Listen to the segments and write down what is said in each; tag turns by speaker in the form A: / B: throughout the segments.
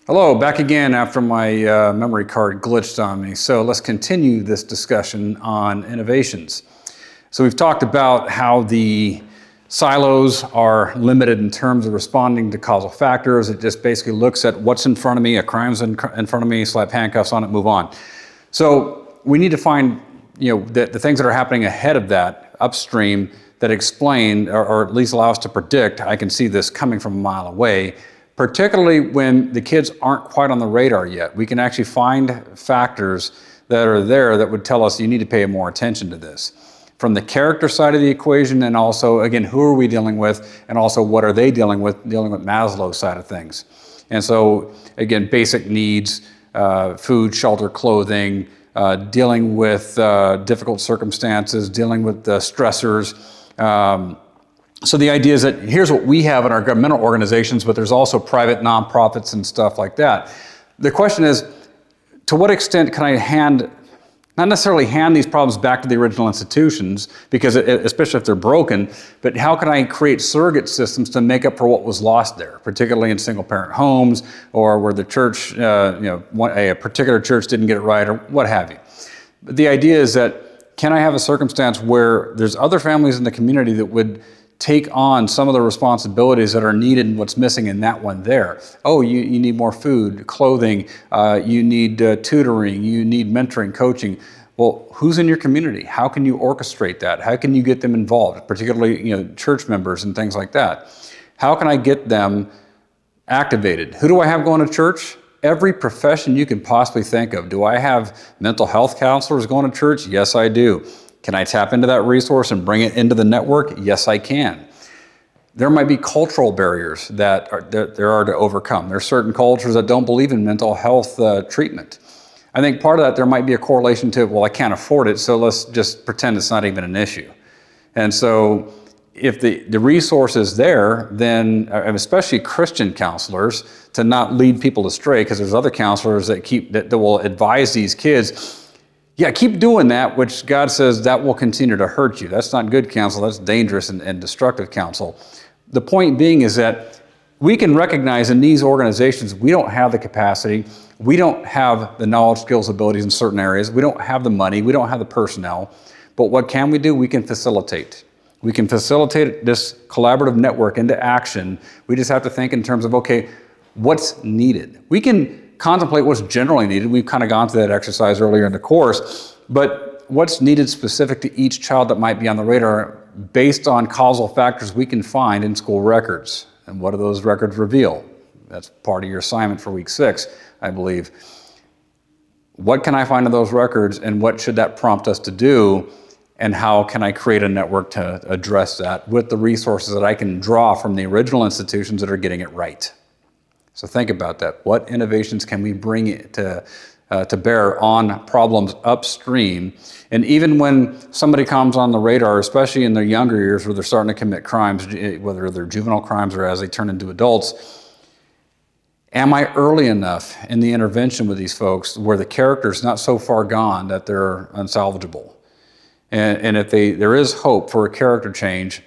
A: Hello, back again after my memory card glitched on me. So let's continue this discussion on innovations. So we've talked about how the silos are limited in terms of responding to causal factors. It just basically looks at what's in front of me, a crime's in front of me, slap handcuffs on it, move on. So we need to find the things that are happening ahead of that, upstream, that explain or at least allow us to predict, I can see this coming from a mile away, particularly when the kids aren't quite on the radar yet. We can actually find factors that are there that would tell us you need to pay more attention to this. From the character side of the equation, and also, again, who are we dealing with, and also what are they dealing with Maslow's side of things. And so, again, basic needs, food, shelter, clothing, dealing with difficult circumstances, dealing with stressors. So the idea is that here's what we have in our governmental organizations, but there's also private nonprofits and stuff like that. The question is, to what extent can I not necessarily hand these problems back to the original institutions, because especially if they're broken, but how can I create surrogate systems to make up for what was lost there, particularly in single parent homes or where the church, a particular church didn't get it right or what have you. But the idea is that can I have a circumstance where there's other families in the community that would take on some of the responsibilities that are needed and what's missing in that one there. Oh, you need more food, clothing, you need tutoring, you need mentoring, coaching. Well, who's in your community? How can you orchestrate that? How can you get them involved, particularly church members and things like that? How can I get them activated? Who do I have going to church? Every profession you can possibly think of. Do I have mental health counselors going to church? Yes, I do. Can I tap into that resource and bring it into the network? Yes, I can. There might be cultural barriers that there are to overcome. There are certain cultures that don't believe in mental health treatment. I think part of that, there might be a correlation to, well, I can't afford it, so let's just pretend it's not even an issue. And so if the resource is there, then, especially Christian counselors, to not lead people astray, because there's other counselors that will advise these kids, yeah, keep doing that, which God says that will continue to hurt you. That's not good counsel. That's dangerous and destructive counsel. The point being is that we can recognize in these organizations, we don't have the capacity, we don't have the knowledge, skills, abilities in certain areas, we don't have the money, we don't have the personnel, but what can we do? We can facilitate. We can facilitate this collaborative network into action. We just have to think in terms of, okay, what's needed? We can contemplate what's generally needed. We've kind of gone through that exercise earlier in the course, but what's needed specific to each child that might be on the radar based on causal factors we can find in school records. And what do those records reveal? That's part of your assignment for week 6, I believe. What can I find in those records, and what should that prompt us to do, and how can I create a network to address that with the resources that I can draw from the original institutions that are getting it right? So think about that. What innovations can we bring to bear on problems upstream? And even when somebody comes on the radar, especially in their younger years where they're starting to commit crimes, whether they're juvenile crimes or as they turn into adults, am I early enough in the intervention with these folks where the character's not so far gone that they're unsalvageable? And if there is hope for a character change,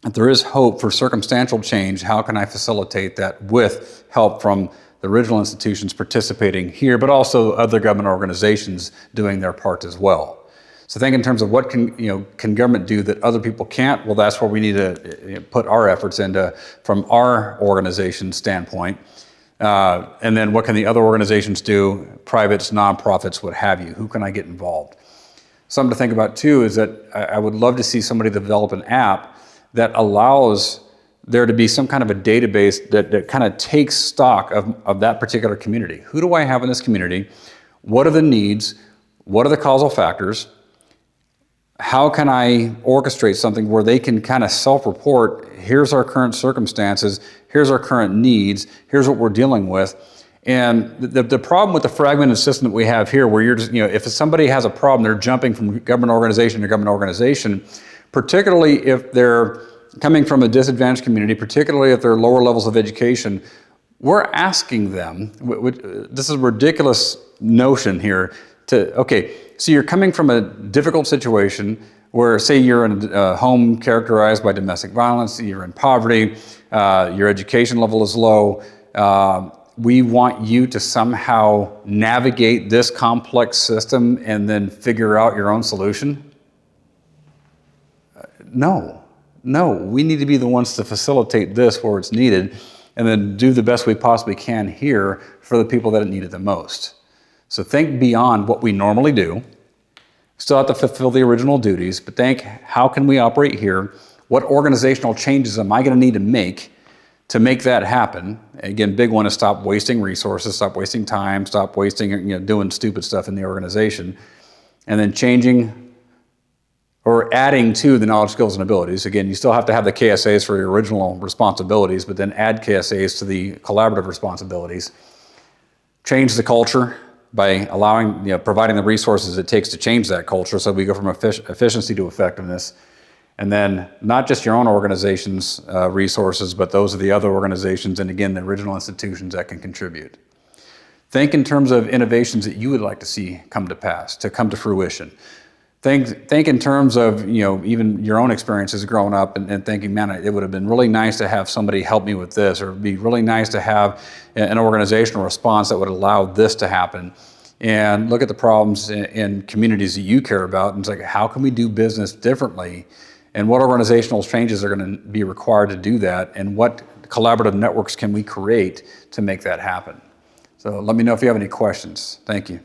A: if there is hope for circumstantial change, how can I facilitate that with help from the original institutions participating here, but also other government organizations doing their part as well? So think in terms of what can government do that other people can't? Well, that's where we need to put our efforts into from our organization standpoint. And then what can the other organizations do, privates, nonprofits, what have you? Who can I get involved? Something to think about too is that I would love to see somebody develop an app that allows there to be some kind of a database that kind of takes stock of that particular community. Who do I have in this community? What are the needs? What are the causal factors? How can I orchestrate something where they can kind of self-report, here's our current circumstances, here's our current needs, here's what we're dealing with. And the problem with the fragmented system that we have here, where you're just, if somebody has a problem, they're jumping from government organization to government organization, particularly if they're coming from a disadvantaged community, particularly if they're lower levels of education, we're asking them, this is a ridiculous notion here, okay, so you're coming from a difficult situation where, say, you're in a home characterized by domestic violence, you're in poverty, your education level is low, we want you to somehow navigate this complex system and then figure out your own solution? No, we need to be the ones to facilitate this where it's needed and then do the best we possibly can here for the people that need it the most. So think beyond what we normally do. Still have to fulfill the original duties, but think, how can we operate here? What organizational changes am I going to need to make that happen? Again, big one is stop wasting resources, stop wasting time, stop wasting, doing stupid stuff in the organization, and then changing or adding to the knowledge, skills, and abilities. Again, you still have to have the KSAs for your original responsibilities, but then add KSAs to the collaborative responsibilities. Change the culture by allowing, providing the resources it takes to change that culture so we go from efficiency to effectiveness. And then not just your own organization's resources, but those of the other organizations and again, the original institutions that can contribute. Think in terms of innovations that you would like to see come to pass, to come to fruition. Think in terms of, even your own experiences growing up and thinking, man, it would have been really nice to have somebody help me with this, or it'd be really nice to have an organizational response that would allow this to happen. And look at the problems in communities that you care about, and it's like, how can we do business differently? And what organizational changes are going to be required to do that? And what collaborative networks can we create to make that happen? So let me know if you have any questions. Thank you.